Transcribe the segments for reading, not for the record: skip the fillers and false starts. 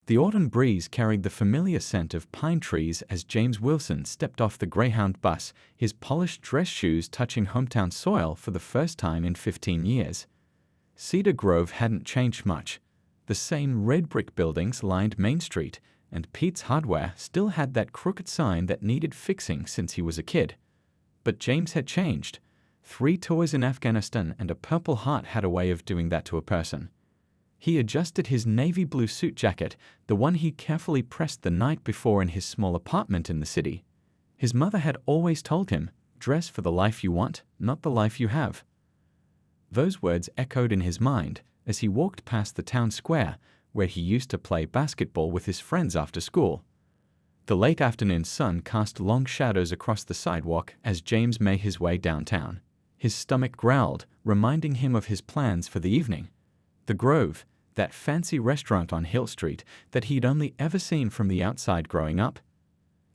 The autumn breeze carried the familiar scent of pine trees as James Wilson stepped off the Greyhound bus, his polished dress shoes touching hometown soil for the first time in 15 years. Cedar Grove hadn't changed much. The same red brick buildings lined Main Street, and Pete's Hardware still had that crooked sign that needed fixing since he was a kid. But James had changed. 3 tours in Afghanistan and a Purple Heart had a way of doing that to a person. He adjusted his navy blue suit jacket, the one he carefully pressed the night before in his small apartment in the city. His mother had always told him, "Dress for the life you want, not the life you have." Those words echoed in his mind as he walked past the town square, where he used to play basketball with his friends after school. The late afternoon sun cast long shadows across the sidewalk as James made his way downtown. His stomach growled, reminding him of his plans for the evening. The Grove, that fancy restaurant on Hill Street that he'd only ever seen from the outside growing up.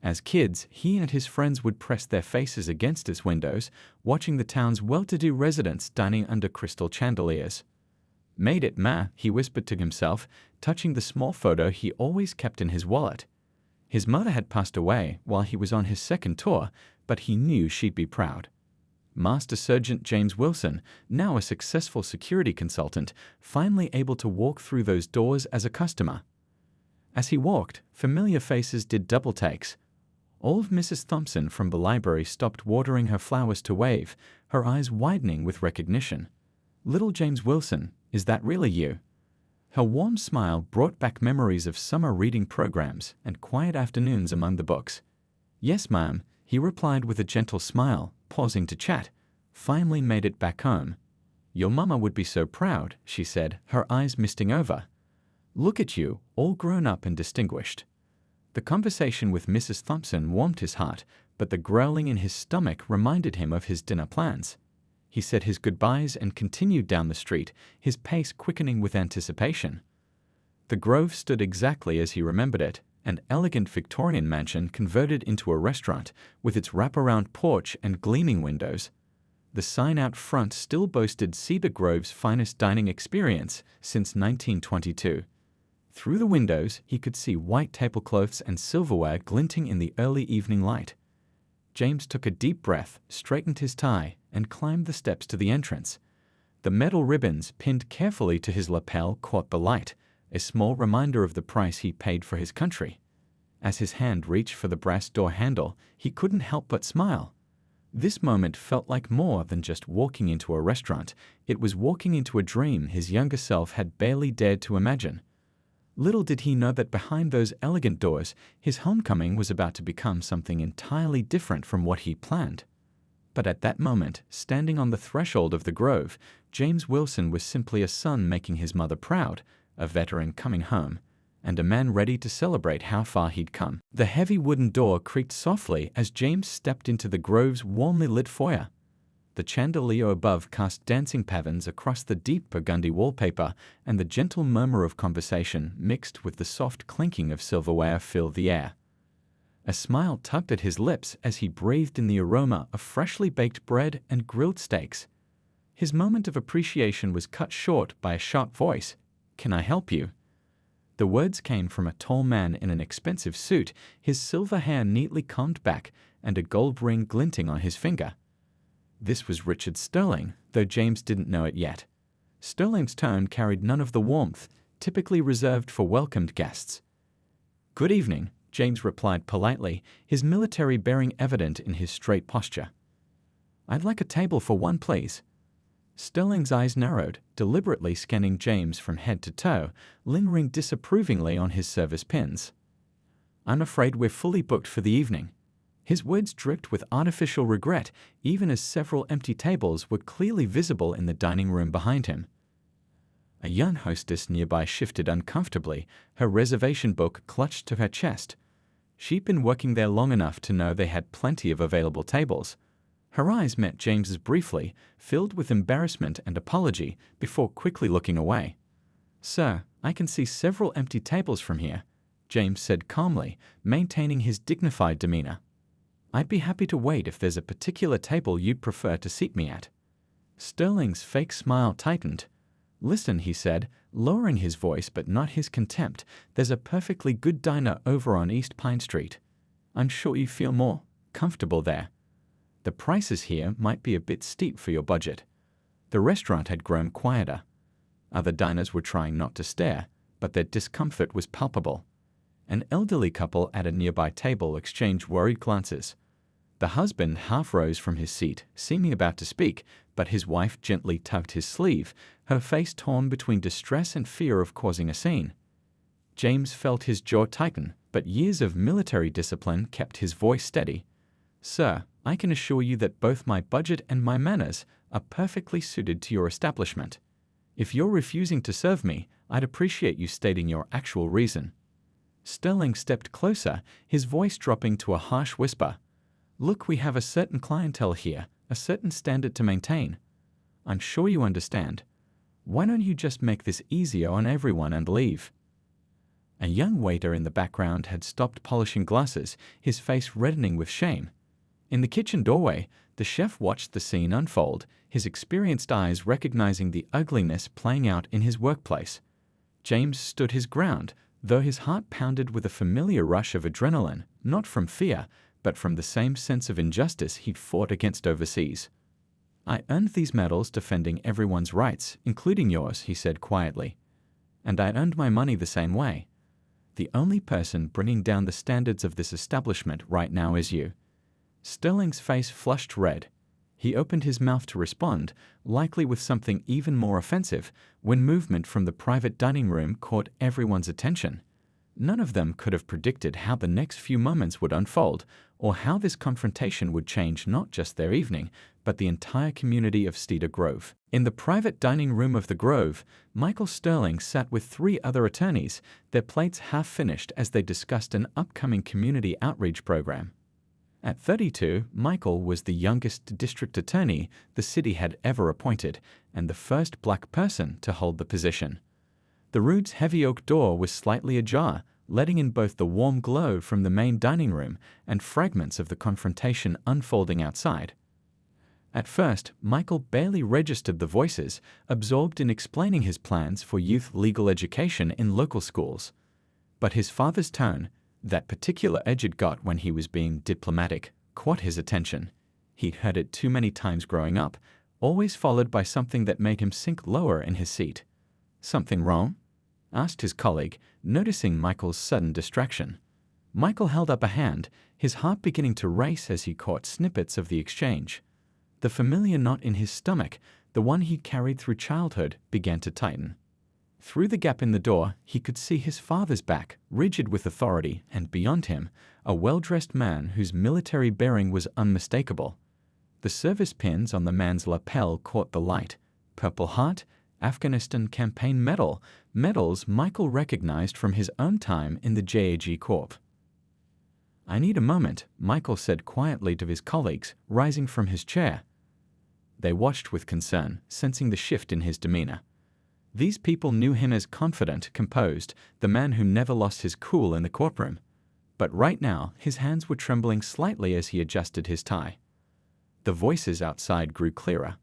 As kids, he and his friends would press their faces against its windows, watching the town's well-to-do residents dining under crystal chandeliers. "Made it, ma," he whispered to himself, touching the small photo he always kept in his wallet. His mother had passed away while he was on his second tour, but he knew she'd be proud. Master Sergeant James Wilson, now a successful security consultant, finally able to walk through those doors as a customer. As he walked, familiar faces did double takes. Old Mrs. Thompson from the library stopped watering her flowers to wave, her eyes widening with recognition. "Little James Wilson, is that really you?" Her warm smile brought back memories of summer reading programs and quiet afternoons among the books. "Yes, ma'am," he replied with a gentle smile, pausing to chat. "Finally made it back home." "Your mama would be so proud," she said, her eyes misting over. "Look at you, all grown up and distinguished." The conversation with Mrs. Thompson warmed his heart, but the growling in his stomach reminded him of his dinner plans. He said his goodbyes and continued down the street, his pace quickening with anticipation. The Grove stood exactly as he remembered it, an elegant Victorian mansion converted into a restaurant, with its wraparound porch and gleaming windows. The sign out front still boasted Cedar Grove's finest dining experience since 1922. Through the windows, he could see white tablecloths and silverware glinting in the early evening light. James took a deep breath, straightened his tie, and climbed the steps to the entrance. The metal ribbons pinned carefully to his lapel caught the light, a small reminder of the price he paid for his country. As his hand reached for the brass door handle, he couldn't help but smile. This moment felt like more than just walking into a restaurant. It was walking into a dream his younger self had barely dared to imagine. Little did he know that behind those elegant doors, his homecoming was about to become something entirely different from what he planned. But at that moment, standing on the threshold of the Grove, James Wilson was simply a son making his mother proud, a veteran coming home, and a man ready to celebrate how far he'd come. The heavy wooden door creaked softly as James stepped into the Grove's warmly lit foyer. The chandelier above cast dancing patterns across the deep burgundy wallpaper, and the gentle murmur of conversation mixed with the soft clinking of silverware filled the air. A smile tugged at his lips as he breathed in the aroma of freshly baked bread and grilled steaks. His moment of appreciation was cut short by a sharp voice. "Can I help you?" The words came from a tall man in an expensive suit, his silver hair neatly combed back and a gold ring glinting on his finger. This was Richard Sterling, though James didn't know it yet. Sterling's tone carried none of the warmth typically reserved for welcomed guests. "Good evening," James replied politely, his military bearing evident in his straight posture. "I'd like a table for one, please." Sterling's eyes narrowed, deliberately scanning James from head to toe, lingering disapprovingly on his service pins. "I'm afraid we're fully booked for the evening." His words dripped with artificial regret, even as several empty tables were clearly visible in the dining room behind him. A young hostess nearby shifted uncomfortably, her reservation book clutched to her chest. She'd been working there long enough to know they had plenty of available tables. Her eyes met James's briefly, filled with embarrassment and apology, before quickly looking away. "Sir, I can see several empty tables from here," James said calmly, maintaining his dignified demeanor. "I'd be happy to wait if there's a particular table you'd prefer to seat me at." Sterling's fake smile tightened. "Listen," he said, lowering his voice but not his contempt. "There's a perfectly good diner over on East Pine Street. I'm sure you feel more comfortable there. The prices here might be a bit steep for your budget." The restaurant had grown quieter. Other diners were trying not to stare, but their discomfort was palpable. An elderly couple at a nearby table exchanged worried glances. The husband half rose from his seat, seeming about to speak, but his wife gently tugged his sleeve, her face torn between distress and fear of causing a scene. James felt his jaw tighten, but years of military discipline kept his voice steady. "Sir, I can assure you that both my budget and my manners are perfectly suited to your establishment. If you're refusing to serve me, I'd appreciate you stating your actual reason." Sterling stepped closer, his voice dropping to a harsh whisper. "Look, we have a certain clientele here, a certain standard to maintain. I'm sure you understand. Why don't you just make this easier on everyone and leave?" A young waiter in the background had stopped polishing glasses, his face reddening with shame. In the kitchen doorway, the chef watched the scene unfold, his experienced eyes recognizing the ugliness playing out in his workplace. James stood his ground, though his heart pounded with a familiar rush of adrenaline, not from fear, but from the same sense of injustice he'd fought against overseas. "I earned these medals defending everyone's rights, including yours," he said quietly. "And I earned my money the same way. The only person bringing down the standards of this establishment right now is you." Sterling's face flushed red. He opened his mouth to respond, likely with something even more offensive, when movement from the private dining room caught everyone's attention. None of them could have predicted how the next few moments would unfold, or how this confrontation would change not just their evening, but the entire community of Cedar Grove. In the private dining room of the Grove, Michael Sterling sat with 3 other attorneys, their plates half finished as they discussed an upcoming community outreach program. At 32, Michael was the youngest district attorney the city had ever appointed, and the first black person to hold the position. The Rood's heavy oak door was slightly ajar, letting in both the warm glow from the main dining room and fragments of the confrontation unfolding outside. At first, Michael barely registered the voices, absorbed in explaining his plans for youth legal education in local schools. But his father's tone, that particular edge it got when he was being diplomatic, caught his attention. He'd heard it too many times growing up, always followed by something that made him sink lower in his seat. "Something wrong?" asked his colleague, noticing Michael's sudden distraction. Michael held up a hand, his heart beginning to race as he caught snippets of the exchange. The familiar knot in his stomach, the one he carried through childhood, began to tighten. Through the gap in the door, he could see his father's back, rigid with authority, and beyond him, a well-dressed man whose military bearing was unmistakable. The service pins on the man's lapel caught the light. Purple Heart, Afghanistan Campaign Medal, medals Michael recognized from his own time in the JAG Corps. "I need a moment," Michael said quietly to his colleagues, rising from his chair. They watched with concern, sensing the shift in his demeanor. These people knew him as confident, composed, the man who never lost his cool in the courtroom. But right now, his hands were trembling slightly as he adjusted his tie. The voices outside grew clearer.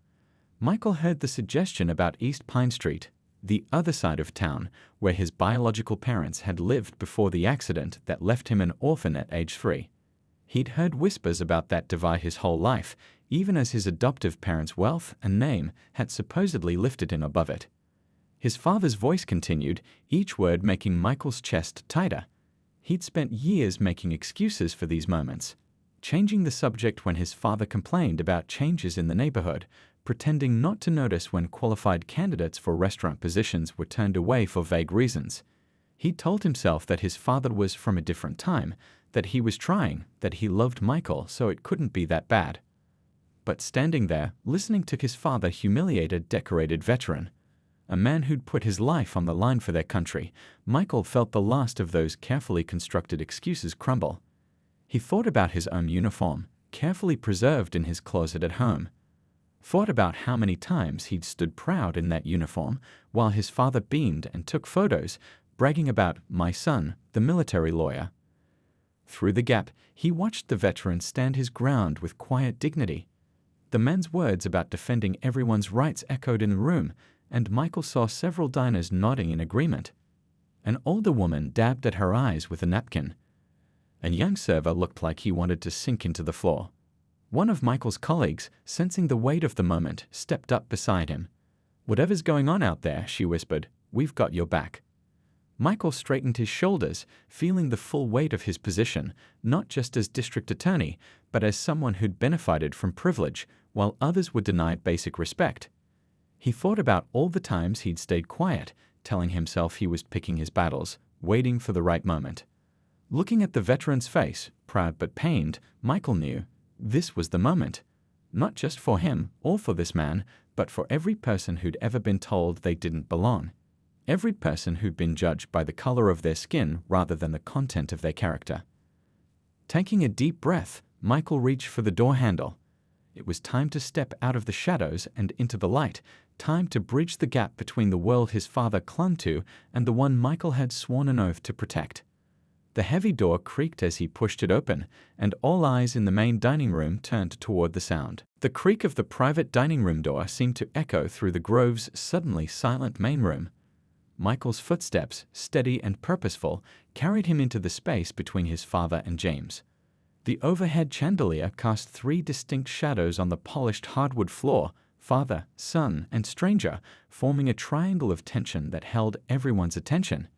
Michael heard the suggestion about East Pine Street, the other side of town, where his biological parents had lived before the accident that left him an orphan at age 3. He'd heard whispers about that divide his whole life, even as his adoptive parents' wealth and name had supposedly lifted him above it. His father's voice continued, each word making Michael's chest tighter. He'd spent years making excuses for these moments, changing the subject when his father complained about changes in the neighborhood, pretending not to notice when qualified candidates for restaurant positions were turned away for vague reasons. He told himself that his father was from a different time, that he was trying, that he loved Michael, so it couldn't be that bad. But standing there, listening to his father humiliate a decorated veteran, a man who'd put his life on the line for their country, Michael felt the last of those carefully constructed excuses crumble. He thought about his own uniform, carefully preserved in his closet at home. Thought about how many times he'd stood proud in that uniform while his father beamed and took photos, bragging about "my son, the military lawyer." Through the gap, he watched the veteran stand his ground with quiet dignity. The man's words about defending everyone's rights echoed in the room, and Michael saw several diners nodding in agreement. An older woman dabbed at her eyes with a napkin. A young server looked like he wanted to sink into the floor. One of Michael's colleagues, sensing the weight of the moment, stepped up beside him. "Whatever's going on out there," she whispered, "we've got your back." Michael straightened his shoulders, feeling the full weight of his position, not just as district attorney, but as someone who'd benefited from privilege, while others were denied basic respect. He thought about all the times he'd stayed quiet, telling himself he was picking his battles, waiting for the right moment. Looking at the veteran's face, proud but pained, Michael knew this was the moment. Not just for him or for this man, but for every person who'd ever been told they didn't belong. Every person who'd been judged by the color of their skin rather than the content of their character. Taking a deep breath, Michael reached for the door handle. It was time to step out of the shadows and into the light, time to bridge the gap between the world his father clung to and the one Michael had sworn an oath to protect. The heavy door creaked as he pushed it open, and all eyes in the main dining room turned toward the sound. The creak of the private dining room door seemed to echo through the Grove's suddenly silent main room. Michael's footsteps, steady and purposeful, carried him into the space between his father and James. The overhead chandelier cast 3 distinct shadows on the polished hardwood floor, father, son, and stranger, forming a triangle of tension that held everyone's attention.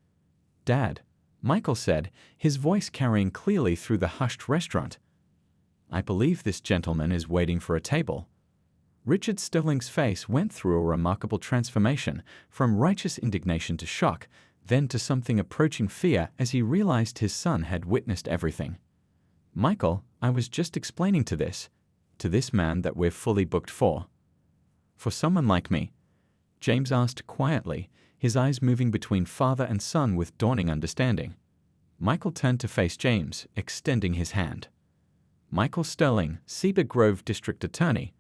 "Dad," Michael said, his voice carrying clearly through the hushed restaurant. "I believe this gentleman is waiting for a table." Richard Sterling's face went through a remarkable transformation, from righteous indignation to shock, then to something approaching fear as he realized his son had witnessed everything. "Michael, I was just explaining to this man that we're fully booked for." "For someone like me?" James asked quietly, his eyes moving between father and son with dawning understanding. Michael turned to face James, extending his hand. "Michael Sterling, Cedar Grove District Attorney,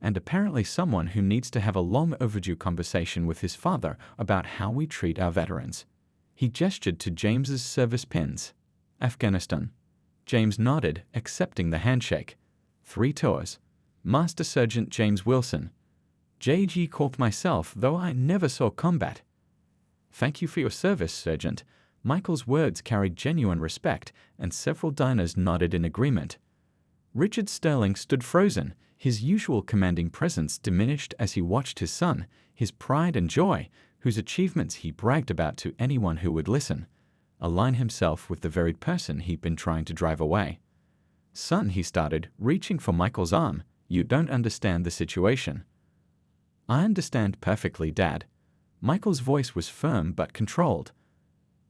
and apparently someone who needs to have a long overdue conversation with his father about how we treat our veterans." He gestured to James's service pins. "Afghanistan." James nodded, accepting the handshake. 3 tours. Master Sergeant James Wilson. JG Corp myself, though I never saw combat. "Thank you for your service, Sergeant." Michael's words carried genuine respect, and several diners nodded in agreement. Richard Sterling stood frozen, his usual commanding presence diminished as he watched his son, his pride and joy, whose achievements he bragged about to anyone who would listen, align himself with the very person he'd been trying to drive away. "Son," he started, reaching for Michael's arm, "you don't understand the situation." "I understand perfectly, Dad." Michael's voice was firm but controlled.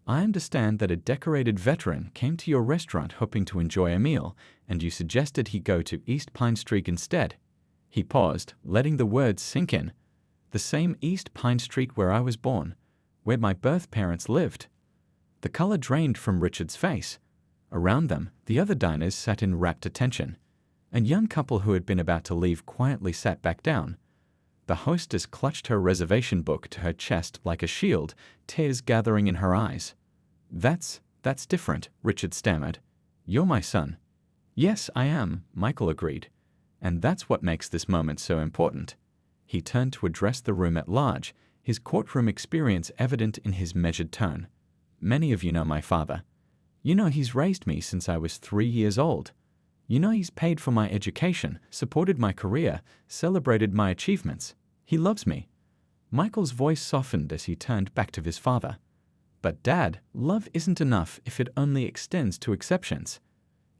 "I understand that a decorated veteran came to your restaurant hoping to enjoy a meal, and you suggested he go to East Pine Street instead." He paused, letting the words sink in. "The same East Pine Street where I was born, where my birth parents lived." The color drained from Richard's face. Around them, the other diners sat in rapt attention. A young couple who had been about to leave quietly sat back down. The hostess clutched her reservation book to her chest like a shield, tears gathering in her eyes. That's different," Richard stammered. "You're my son." "Yes, I am," Michael agreed. "And that's what makes this moment so important." He turned to address the room at large, his courtroom experience evident in his measured tone. "Many of you know my father. You know he's raised me since I was 3 years old. You know he's paid for my education, supported my career, celebrated my achievements. He loves me." Michael's voice softened as he turned back to his father. "But Dad, love isn't enough if it only extends to exceptions.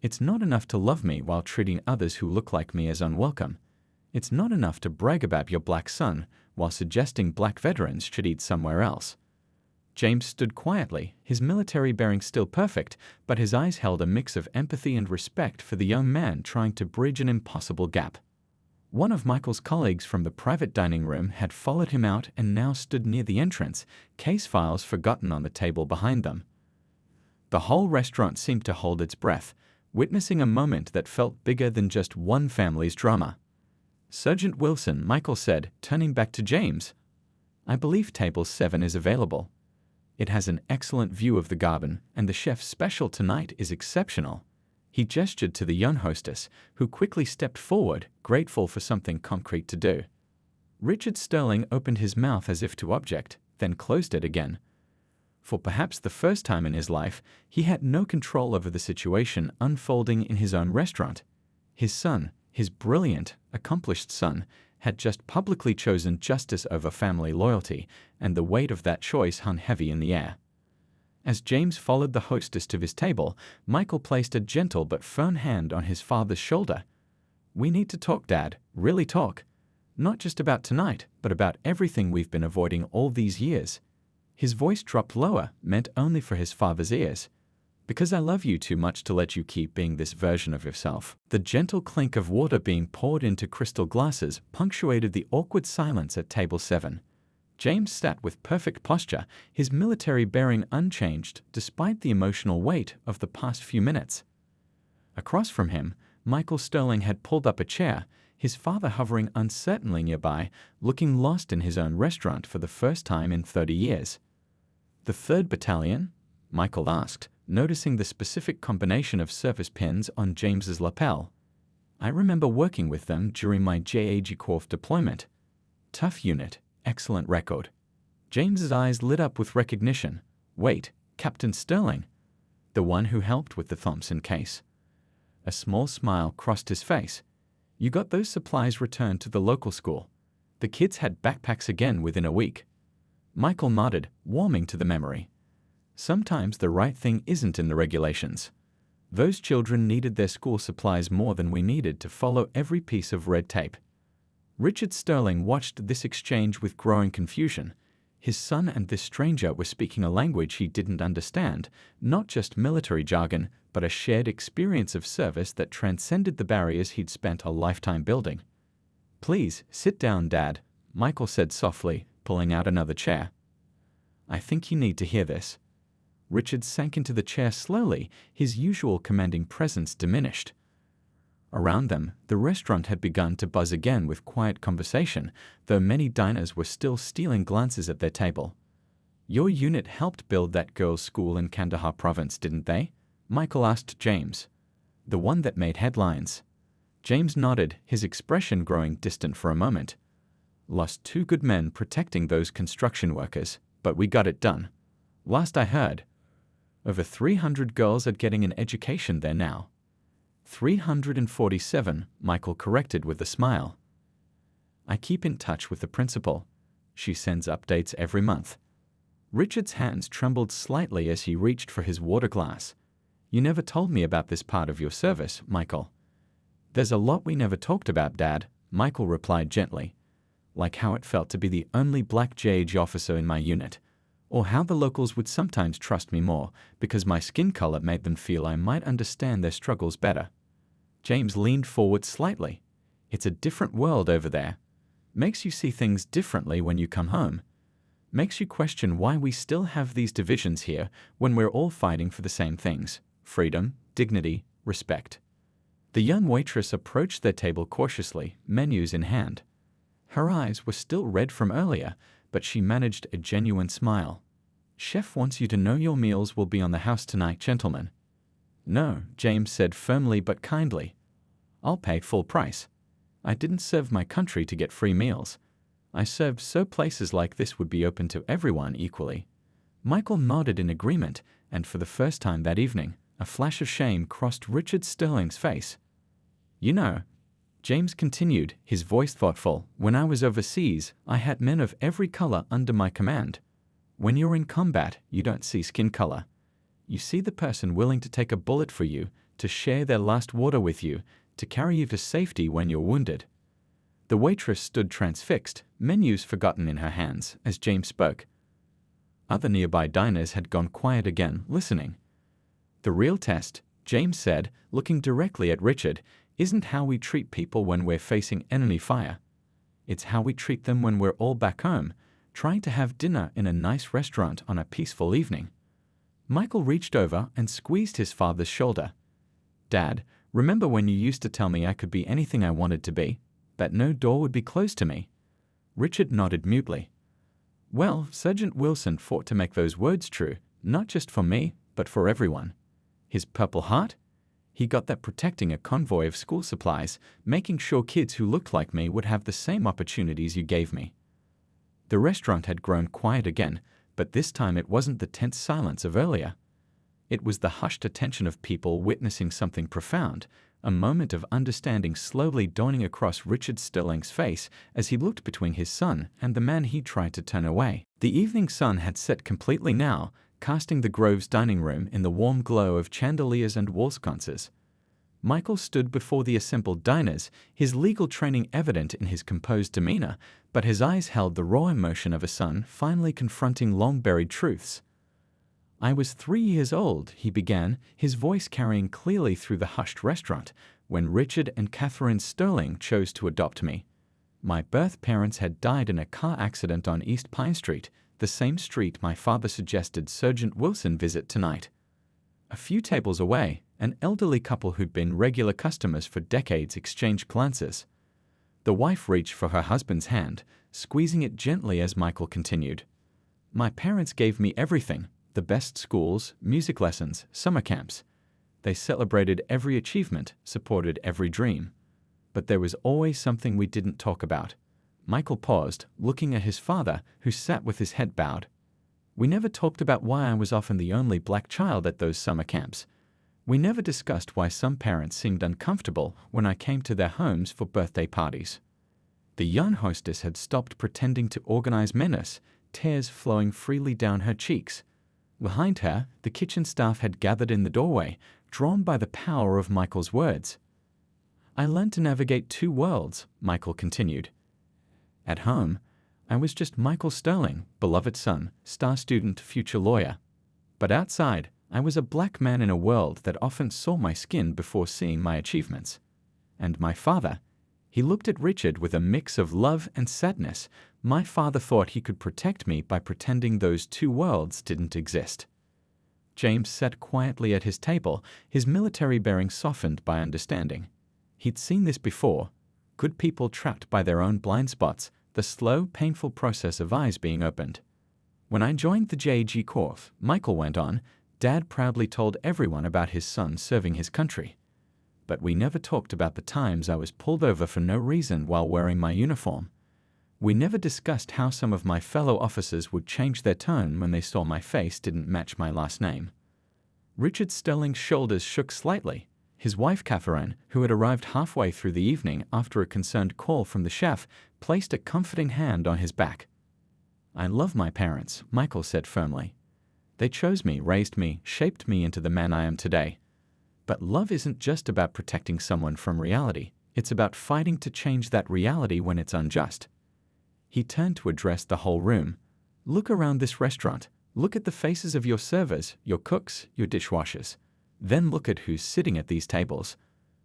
It's not enough to love me while treating others who look like me as unwelcome. It's not enough to brag about your black son while suggesting black veterans should eat somewhere else." James stood quietly, his military bearing still perfect, but his eyes held a mix of empathy and respect for the young man trying to bridge an impossible gap. One of Michael's colleagues from the private dining room had followed him out and now stood near the entrance, case files forgotten on the table behind them. The whole restaurant seemed to hold its breath, witnessing a moment that felt bigger than just one family's drama. "Sergeant Wilson," Michael said, turning back to James, "I believe table 7 is available. It has an excellent view of the garden, and the chef's special tonight is exceptional." He gestured to the young hostess, who quickly stepped forward, grateful for something concrete to do. Richard Sterling opened his mouth as if to object, then closed it again. For perhaps the first time in his life, he had no control over the situation unfolding in his own restaurant. His son, his brilliant, accomplished son, had just publicly chosen justice over family loyalty, and the weight of that choice hung heavy in the air. As James followed the hostess to his table, Michael placed a gentle but firm hand on his father's shoulder. "We need to talk, Dad, really talk. Not just about tonight, but about everything we've been avoiding all these years." His voice dropped lower, meant only for his father's ears. "Because I love you too much to let you keep being this version of yourself." The gentle clink of water being poured into crystal glasses punctuated the awkward silence at table 7. James sat with perfect posture, his military bearing unchanged despite the emotional weight of the past few minutes. Across from him, Michael Sterling had pulled up a chair, his father hovering uncertainly nearby, looking lost in his own restaurant for the first time in 30 years. "The 3rd Battalion?" Michael asked, noticing the specific combination of service pins on James's lapel. "I remember working with them during my JAG Corps deployment. Tough unit, excellent record." James's eyes lit up with recognition. "Wait, Captain Sterling? The one who helped with the Thompson case?" A small smile crossed his face. "You got those supplies returned to the local school. The kids had backpacks again within a week." Michael nodded, warming to the memory. Sometimes the right thing isn't in the regulations. Those children needed their school supplies more than we needed to follow every piece of red tape. Richard Sterling watched this exchange with growing confusion. His son and this stranger were speaking a language he didn't understand, not just military jargon, but a shared experience of service that transcended the barriers he'd spent a lifetime building. "Please, sit down, Dad," Michael said softly, pulling out another chair. "I think you need to hear this." Richard sank into the chair slowly, his usual commanding presence diminished. Around them, the restaurant had begun to buzz again with quiet conversation, though many diners were still stealing glances at their table. "Your unit helped build that girls' school in Kandahar province, didn't they?" Michael asked James. "The one that made headlines." James nodded, his expression growing distant for a moment. "Lost 2 good men protecting those construction workers, but we got it done. Last I heard, over 300 girls are getting an education there now." 347, Michael corrected with a smile. "I keep in touch with the principal. She sends updates every month." Richard's hands trembled slightly as he reached for his water glass. "You never told me about this part of your service, Michael." "There's a lot we never talked about, Dad," Michael replied gently. "Like how it felt to be the only black JAG officer in my unit, or how the locals would sometimes trust me more because my skin color made them feel I might understand their struggles better." James leaned forward slightly. "It's a different world over there. Makes you see things differently when you come home. Makes you question why we still have these divisions here when we're all fighting for the same things: freedom, dignity, respect." The young waitress approached their table cautiously, menus in hand. Her eyes were still red from earlier, but she managed a genuine smile. "Chef wants you to know your meals will be on the house tonight, gentlemen." "No," James said firmly but kindly. "I'll pay full price. I didn't serve my country to get free meals. I served so places like this would be open to everyone equally." Michael nodded in agreement, and for the first time that evening, a flash of shame crossed Richard Sterling's face. "You know," James continued, his voice thoughtful, "when I was overseas, I had men of every color under my command. When you're in combat, you don't see skin color. You see the person willing to take a bullet for you, to share their last water with you, to carry you to safety when you're wounded." The waitress stood transfixed, menus forgotten in her hands, as James spoke. Other nearby diners had gone quiet again, listening. "The real test," James said, looking directly at Richard, "isn't how we treat people when we're facing enemy fire. It's how we treat them when we're all back home, trying to have dinner in a nice restaurant on a peaceful evening." Michael reached over and squeezed his father's shoulder. "Dad, remember when you used to tell me I could be anything I wanted to be, that no door would be closed to me?" Richard nodded mutely. "Well, Sergeant Wilson fought to make those words true, not just for me, but for everyone. His Purple Heart? He got that protecting a convoy of school supplies, making sure kids who looked like me would have the same opportunities you gave me. The restaurant had grown quiet again, but this time it wasn't the tense silence of earlier. It was the hushed attention of people witnessing something profound, a moment of understanding slowly dawning across Richard Sterling's face as he looked between his son and the man he tried to turn away. The evening sun had set completely now, casting the Grove's dining room in the warm glow of chandeliers and wall sconces. Michael stood before the assembled diners, his legal training evident in his composed demeanor, but his eyes held the raw emotion of a son finally confronting long-buried truths. "I was 3 years old," he began, his voice carrying clearly through the hushed restaurant, "when Richard and Catherine Sterling chose to adopt me. My birth parents had died in a car accident on East Pine Street, the same street my father suggested Sergeant Wilson visit tonight. A few tables away, an elderly couple who'd been regular customers for decades exchanged glances. The wife reached for her husband's hand, squeezing it gently as Michael continued. My parents gave me everything, the best schools, music lessons, summer camps. They celebrated every achievement, supported every dream. But there was always something we didn't talk about." Michael paused, looking at his father, who sat with his head bowed. "We never talked about why I was often the only black child at those summer camps. We never discussed why some parents seemed uncomfortable when I came to their homes for birthday parties." The young hostess had stopped pretending to organize menace, tears flowing freely down her cheeks. Behind her, the kitchen staff had gathered in the doorway, drawn by the power of Michael's words. "I learned to navigate 2 worlds," Michael continued. "At home, I was just Michael Sterling, beloved son, star student, future lawyer. But outside, I was a black man in a world that often saw my skin before seeing my achievements. And my father," he looked at Richard with a mix of love and sadness, "my father thought he could protect me by pretending those 2 worlds didn't exist." James sat quietly at his table, his military bearing softened by understanding. He'd seen this before. Good people trapped by their own blind spots, the slow, painful process of eyes being opened. "When I joined the JG Corps," Michael went on, "Dad proudly told everyone about his son serving his country. But we never talked about the times I was pulled over for no reason while wearing my uniform. We never discussed how some of my fellow officers would change their tone when they saw my face didn't match my last name." Richard Sterling's shoulders shook slightly. His wife Catherine, who had arrived halfway through the evening after a concerned call from the chef, placed a comforting hand on his back. "I love my parents," Michael said firmly. "They chose me, raised me, shaped me into the man I am today. But love isn't just about protecting someone from reality. It's about fighting to change that reality when it's unjust." He turned to address the whole room. "Look around this restaurant. Look at the faces of your servers, your cooks, your dishwashers. Then look at who's sitting at these tables.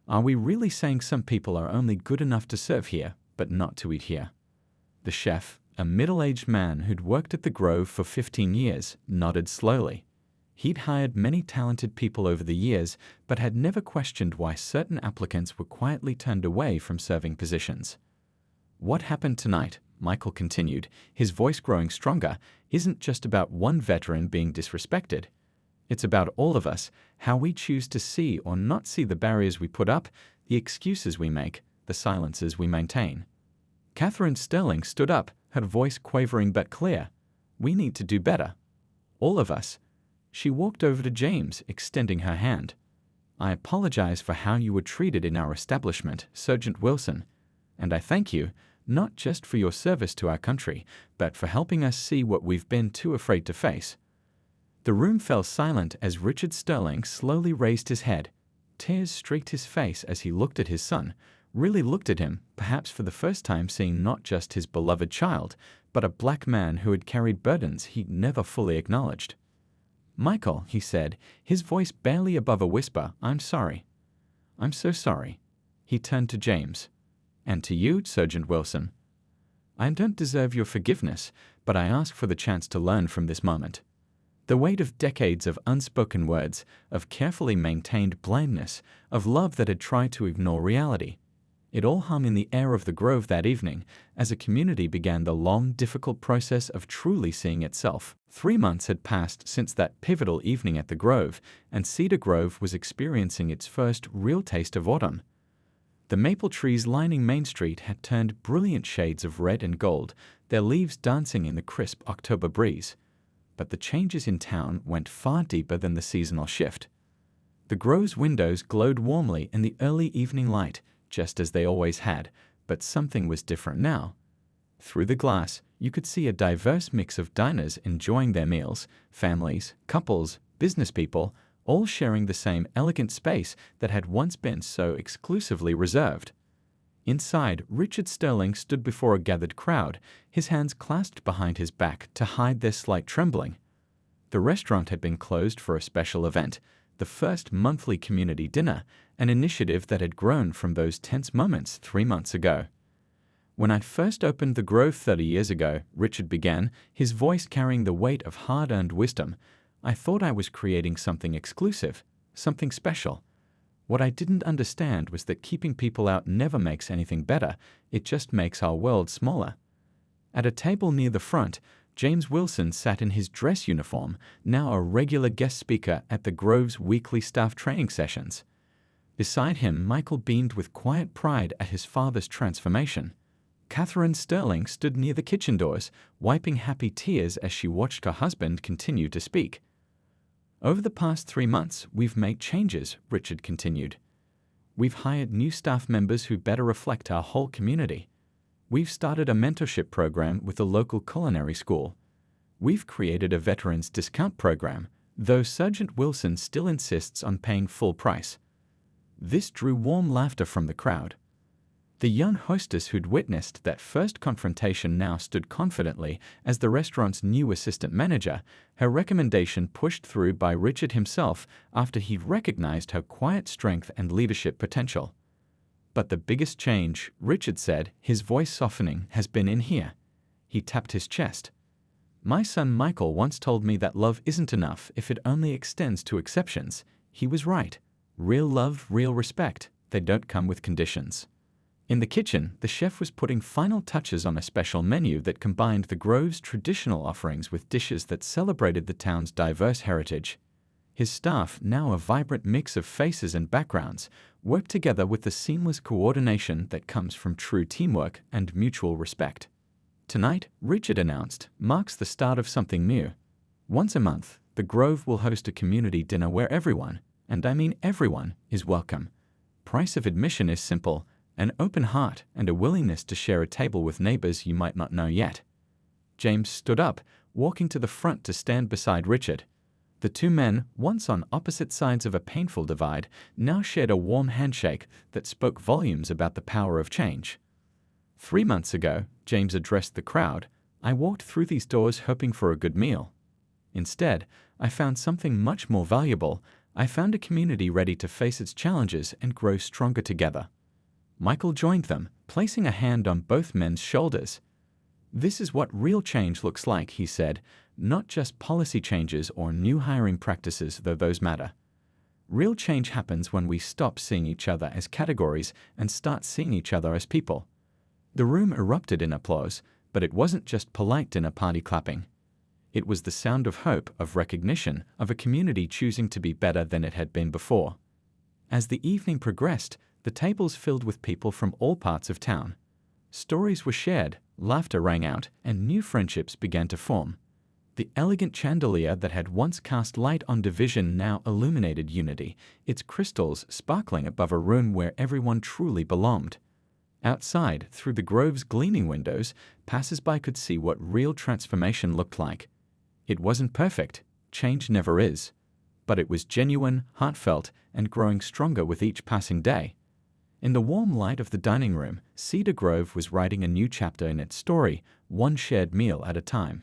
Are we really saying some people are only good enough to serve here, but not to eat here?" The chef, a middle-aged man who'd worked at the Grove for 15 years, nodded slowly. He'd hired many talented people over the years, but had never questioned why certain applicants were quietly turned away from serving positions. "What happened tonight," Michael continued, his voice growing stronger, "isn't just about one veteran being disrespected. It's about all of us, how we choose to see or not see the barriers we put up, the excuses we make, the silences we maintain." Catherine Sterling stood up, her voice quavering but clear. "We need to do better. All of us." She walked over to James, extending her hand. "I apologize for how you were treated in our establishment, Sergeant Wilson, and I thank you, not just for your service to our country, but for helping us see what we've been too afraid to face." The room fell silent as Richard Sterling slowly raised his head. Tears streaked his face as he looked at his son, really looked at him, perhaps for the first time seeing not just his beloved child, but a black man who had carried burdens he'd never fully acknowledged. "Michael," he said, his voice barely above a whisper, "I'm sorry. I'm so sorry." He turned to James. "And to you, Sergeant Wilson. I don't deserve your forgiveness, but I ask for the chance to learn from this moment. The weight of decades of unspoken words, of carefully maintained blindness, of love that had tried to ignore reality. It all hung in the air of the Grove that evening, as a community began the long, difficult process of truly seeing itself. 3 months had passed since that pivotal evening at the Grove, and Cedar Grove was experiencing its first real taste of autumn. The maple trees lining Main Street had turned brilliant shades of red and gold, their leaves dancing in the crisp October breeze. But the changes in town went far deeper than the seasonal shift. The Grove's windows glowed warmly in the early evening light, just as they always had, but something was different now. Through the glass, you could see a diverse mix of diners enjoying their meals, families, couples, business people, all sharing the same elegant space that had once been so exclusively reserved. Inside, Richard Sterling stood before a gathered crowd, his hands clasped behind his back to hide their slight trembling. The restaurant had been closed for a special event, the first monthly community dinner, an initiative that had grown from those tense moments 3 months ago. "When I first opened the Grove 30 years ago," Richard began, his voice carrying the weight of hard-earned wisdom, "I thought I was creating something exclusive, something special. What I didn't understand was that keeping people out never makes anything better, it just makes our world smaller." At a table near the front, James Wilson sat in his dress uniform, now a regular guest speaker at the Grove's weekly staff training sessions. Beside him, Michael beamed with quiet pride at his father's transformation. Catherine Sterling stood near the kitchen doors, wiping happy tears as she watched her husband continue to speak. "Over the past 3 months, we've made changes," Richard continued. "We've hired new staff members who better reflect our whole community. We've started a mentorship program with the local culinary school. We've created a veterans discount program, though Sergeant Wilson still insists on paying full price." This drew warm laughter from the crowd. The young hostess who'd witnessed that first confrontation now stood confidently as the restaurant's new assistant manager, her recommendation pushed through by Richard himself after he'd recognized her quiet strength and leadership potential. "But the biggest change," Richard said, his voice softening, "has been in here." He tapped his chest. "My son Michael once told me that love isn't enough if it only extends to exceptions. He was right. Real love, real respect, they don't come with conditions." In the kitchen, the chef was putting final touches on a special menu that combined the Grove's traditional offerings with dishes that celebrated the town's diverse heritage. His staff, now a vibrant mix of faces and backgrounds, worked together with the seamless coordination that comes from true teamwork and mutual respect. "Tonight," Richard announced, "marks the start of something new. Once a month, the Grove will host a community dinner where everyone, and I mean everyone, is welcome. Price of admission is simple: an open heart and a willingness to share a table with neighbors you might not know yet." James stood up, walking to the front to stand beside Richard. The two men, once on opposite sides of a painful divide, now shared a warm handshake that spoke volumes about the power of change. 3 months ago," James addressed the crowd, "I walked through these doors hoping for a good meal. Instead, I found something much more valuable. I found a community ready to face its challenges and grow stronger together." Michael joined them, placing a hand on both men's shoulders. "This is what real change looks like," he said, "not just policy changes or new hiring practices, though those matter. Real change happens when we stop seeing each other as categories and start seeing each other as people." The room erupted in applause, but it wasn't just polite dinner party clapping. It was the sound of hope, of recognition, of a community choosing to be better than it had been before. As the evening progressed, the tables filled with people from all parts of town. Stories were shared, laughter rang out, and new friendships began to form. The elegant chandelier that had once cast light on division now illuminated unity, its crystals sparkling above a room where everyone truly belonged. Outside, through the Grove's gleaming windows, passers-by could see what real transformation looked like. It wasn't perfect, change never is, but it was genuine, heartfelt, and growing stronger with each passing day. In the warm light of the dining room, Cedar Grove was writing a new chapter in its story, one shared meal at a time.